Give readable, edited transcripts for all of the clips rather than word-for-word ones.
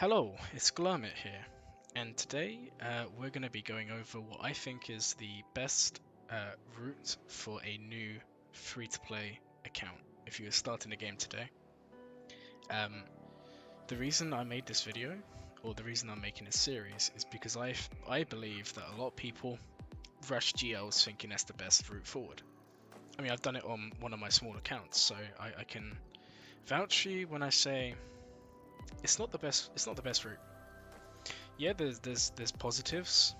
Hello, it's Glurmit here, and today we're going to be going over what I think is the best route for a new free-to-play account if you are starting a game today. The reason I made this video, or the reason I'm making this series, is because I believe that a lot of people rush GLs thinking that's the best route forward. I mean, I've done it on one of my small accounts, so I can vouch for you when I say it's not the best. It's not the best route. Yeah, there's positives,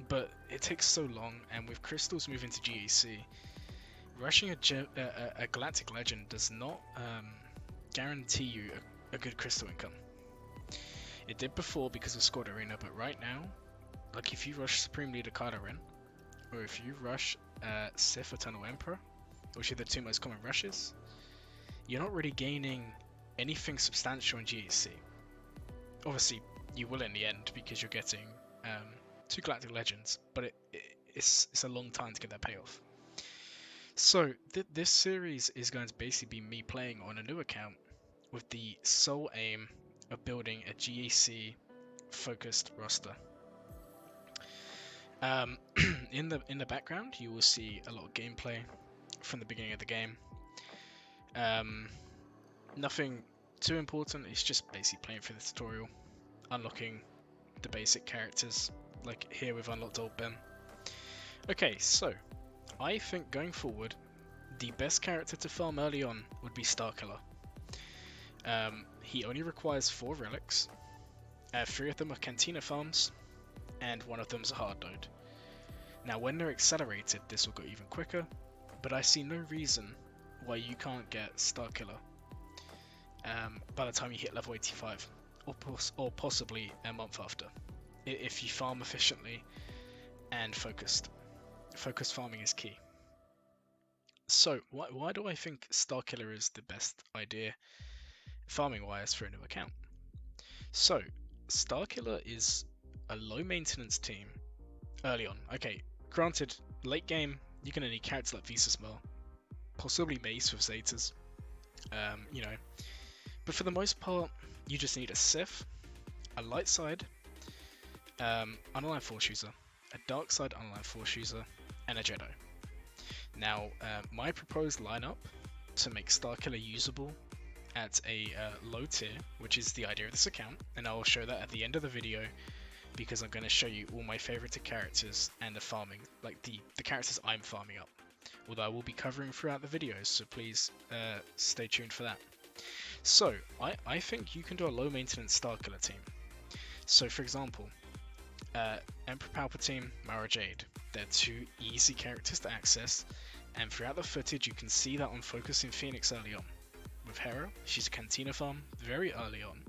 but it takes so long, and with crystals moving to GEC, rushing a Galactic Legend does not guarantee you a good crystal income. It did before because of Squad Arena, but right now, like if you rush Supreme Leader Kylo Ren, or if you rush Sith Eternal Emperor, which are the two most common rushes, you're not really gaining anything substantial in GEC. Obviously, you will in the end because you're getting two Galactic Legends, but it's a long time to get that payoff. So this series is going to basically be me playing on a new account with the sole aim of building a GEC focused roster. In the background, you will see a lot of gameplay from the beginning of the game. Nothing too important. It's just basically playing through the tutorial, unlocking the basic characters, like here we've unlocked Old Ben. Okay, so I think going forward, the best character to farm early on would be Starkiller. He only requires 4 relics, 3 of them are Cantina farms, and 1 of them is a hard node. Now when they're accelerated, this will go even quicker, but I see no reason why you can't get Starkiller by the time you hit level 85, or possibly a month after, if you farm efficiently and focused. Focused farming is key. So why do I think Starkiller is the best idea farming wise for a new account? So Starkiller is a low maintenance team early on. Okay, granted, late game you're gonna need characters like Visasmar, possibly Mace with Zetas, you know. But for the most part, you just need a Sith, a light side, unaligned Force user, a dark side unaligned Force user, and a Jedi. Now, my proposed lineup to make Starkiller usable at a low tier, which is the idea of this account, and I will show that at the end of the video because I'm going to show you all my favoured characters and the farming, like the characters I'm farming up. Although I will be covering throughout the videos, so please stay tuned for that. So, I think you can do a low maintenance Starkiller team. So for example, Emperor Palpatine, Mara Jade. They're 2 easy characters to access, and throughout the footage you can see that I'm focusing Phoenix early on. With Hera, she's a Cantina farm very early on,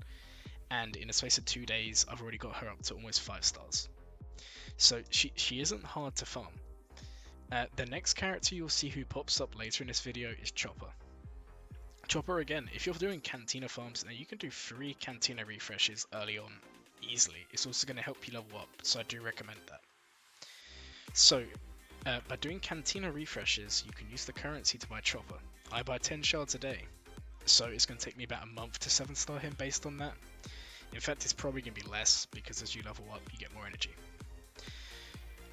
and in a space of 2 days I've already got her up to almost 5 stars. So she isn't hard to farm. The next character you'll see who pops up later in this video is Chopper. Chopper, again, if you're doing Cantina farms, now you can do 3 Cantina refreshes early on easily. It's also going to help you level up, so I do recommend that. So, by doing Cantina refreshes, you can use the currency to buy Chopper. I buy 10 shards a day, so it's going to take me about a month to 7-star him based on that. In fact, it's probably going to be less, because as you level up, you get more energy.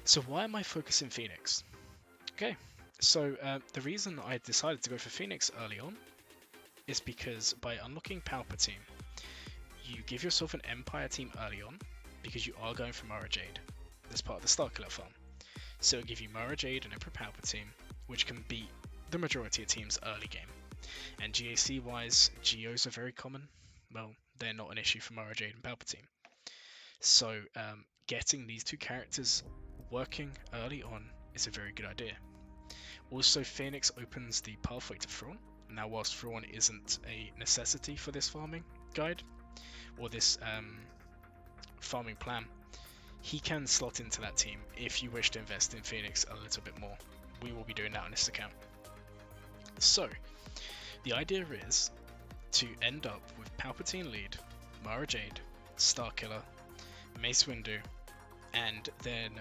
So why am I focusing Phoenix? Okay, so the reason I decided to go for Phoenix early on is because by unlocking Palpatine, you give yourself an Empire team early on, because you are going for Mara Jade as part of the Starkiller farm. So it'll give you Mara Jade and Emperor Palpatine, which can beat the majority of teams early game. And GAC wise, Geos are very common. Well, they're not an issue for Mara Jade and Palpatine. So getting these 2 characters working early on is a very good idea. Also, Phoenix opens the pathway to Thrawn. Now, whilst Thrawn isn't a necessity for this farming guide, or this farming plan, he can slot into that team if you wish to invest in Phoenix a little bit more. We will be doing that on this account. So, the idea is to end up with Palpatine lead, Mara Jade, Starkiller, Mace Windu, and then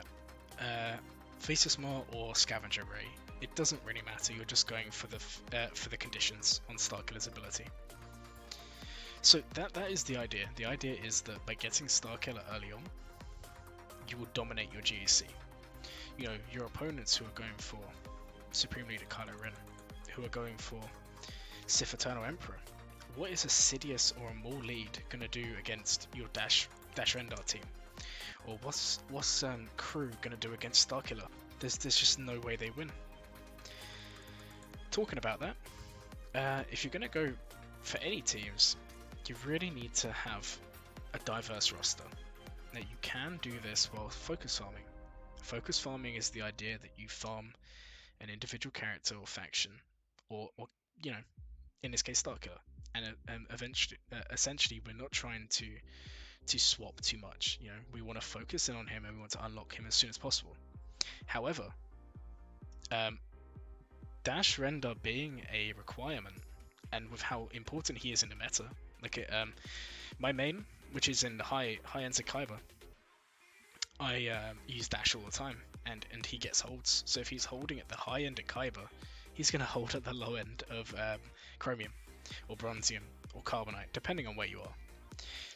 Visasmar or Scavenger Ray. It doesn't really matter, you're just going for the conditions on Starkiller's ability. So that is the idea. The idea is that by getting Starkiller early on, you will dominate your GEC. You know, your opponents who are going for Supreme Leader Kylo Ren, who are going for Sith Eternal Emperor. What is a Sidious or a Maul lead gonna do against your Dash Rendar team? Or what's Crew gonna do against Starkiller? There's just no way they win. Talking about that, if you're gonna go for any teams, you really need to have a diverse roster. Now you can do this while focus farming. Focus farming is the idea that you farm an individual character or faction, or you know, in this case Starkiller, and eventually, essentially, we're not trying to swap too much. You know, we want to focus in on him and we want to unlock him as soon as possible. However, Dash Render being a requirement, and with how important he is in the meta, like my main, which is in the high end Kyber, I use Dash all the time, and he gets holds. So if he's holding at the high end of Kyber, he's going to hold at the low end of Chromium, or Bronzium, or Carbonite, depending on where you are.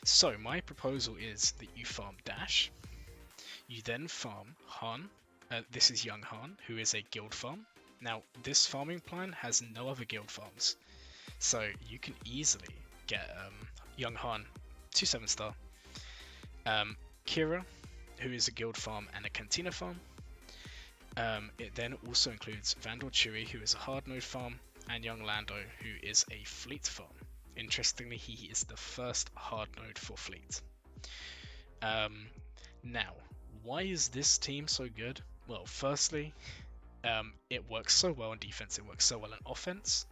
So my proposal is that you farm Dash, you then farm Han. This is young Han, who is a guild farm. Now, this farming plan has no other guild farms, so you can easily get young Han to 7-star. Kira, who is a guild farm and a Cantina farm. It then also includes Vandal Chewie, who is a hard node farm, and young Lando, who is a fleet farm. Interestingly, he is the first hard node for fleet. Now, why is this team so good? Well, firstly, it works so well in defense, it works so well in offense.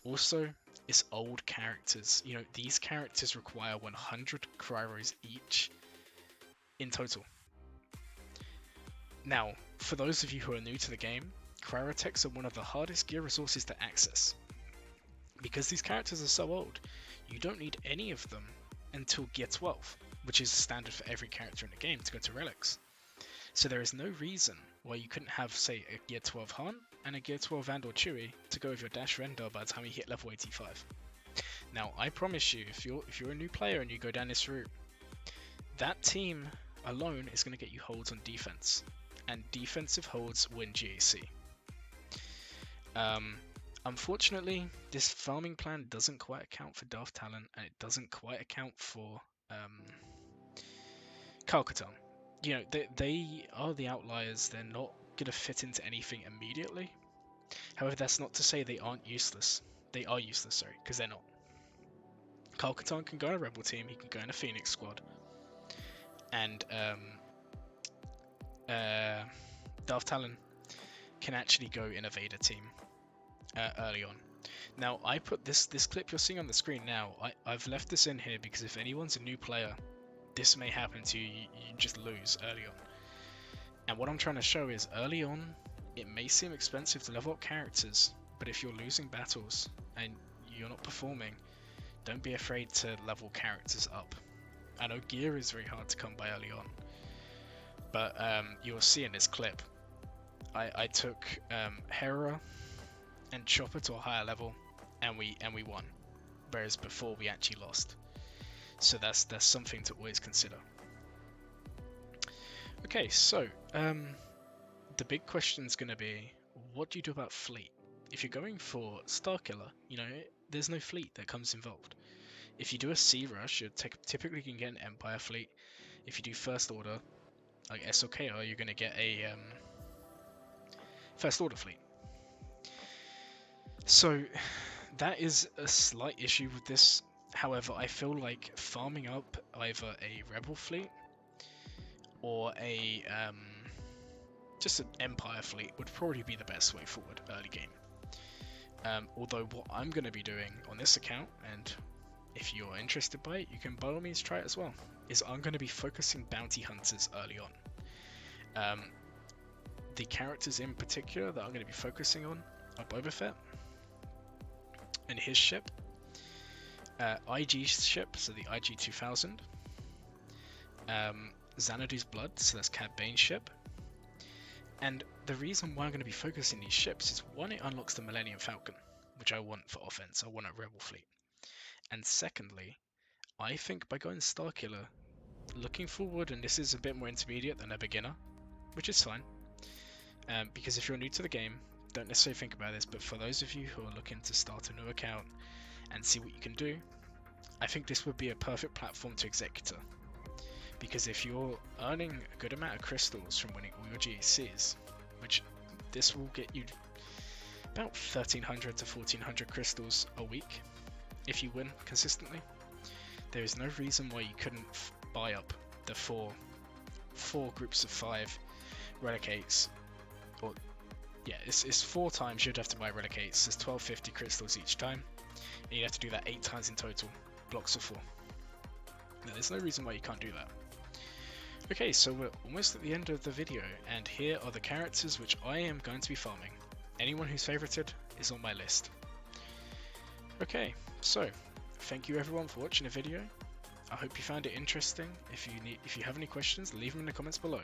Also, it's old characters. You know, these characters require 100 cryos each in total. Now, for those of you who are new to the game, cryotechs are one of the hardest gear resources to access. Because these characters are so old, you don't need any of them until Gear 12, which is the standard for every character in the game to go to relics. So there is no reason why you couldn't have, say, a Gear 12 Han and a Gear 12 Vandal Chewie to go with your Dash Render by the time you hit level 85. Now, I promise you, if you're a new player and you go down this route, that team alone is going to get you holds on defense, and defensive holds win GAC. Unfortunately, this farming plan doesn't quite account for Darth Talon, and it doesn't quite account for Kyle-Katarn. You know, they are the outliers. They're not going to fit into anything immediately. However, that's not to say they aren't useless. They are useless, sorry, because they're not. Kyle-Katarn can go in a Rebel team, he can go in a Phoenix squad, and Darth Talon can actually go in a Vader team early on. Now, I put this clip you're seeing on the screen now, I've left this in here because if anyone's a new player, this may happen to you, you just lose early on. And what I'm trying to show is, early on, it may seem expensive to level up characters, but if you're losing battles and you're not performing, don't be afraid to level characters up. I know gear is very hard to come by early on, but you'll see in this clip, I took Hera and Chopper to a higher level, and we won, whereas before we actually lost. So that's something to always consider. Okay, so the big question is going to be, what do you do about fleet? If you're going for Starkiller, you know, there's no fleet that comes involved. If you do a sea rush, you typically can get an Empire fleet. If you do First Order, like SWGOH, you're going to get a First Order fleet. So that is a slight issue with this. However, I feel like farming up either a Rebel fleet or a just an Empire fleet would probably be the best way forward early game. Although what I'm going to be doing on this account, and if you're interested by it, you can by all means try it as well, is I'm going to be focusing bounty hunters early on. The characters in particular that I'm going to be focusing on are Boba Fett and his ship, IG's ship, so the IG 2000, Xanadu's Blood, so that's Cad Bane's ship. And the reason why I'm going to be focusing these ships is, one, it unlocks the Millennium Falcon, which I want for offense. I want a Rebel fleet. And secondly, I think by going Starkiller, looking forward, and this is a bit more intermediate than a beginner, which is fine, because if you're new to the game, don't necessarily think about this, but for those of you who are looking to start a new account and see what you can do, I think this would be a perfect platform to Executor. Because if you're earning a good amount of crystals from winning all your GECs, which this will get you about 1300 to 1400 crystals a week if you win consistently, there is no reason why you couldn't buy up the four groups of 5 relicates, or yeah, it's 4 times you'd have to buy relicates. There's 1250 crystals each time, and you'd have to do that 8 times in total, blocks of 4. Now, there's no reason why you can't do that. Okay, so we're almost at the end of the video, and here are the characters which I am going to be farming. Anyone who's favorited is on my list. Okay, so thank you everyone for watching the video. I hope you found it interesting. If you have any questions, leave them in the comments below.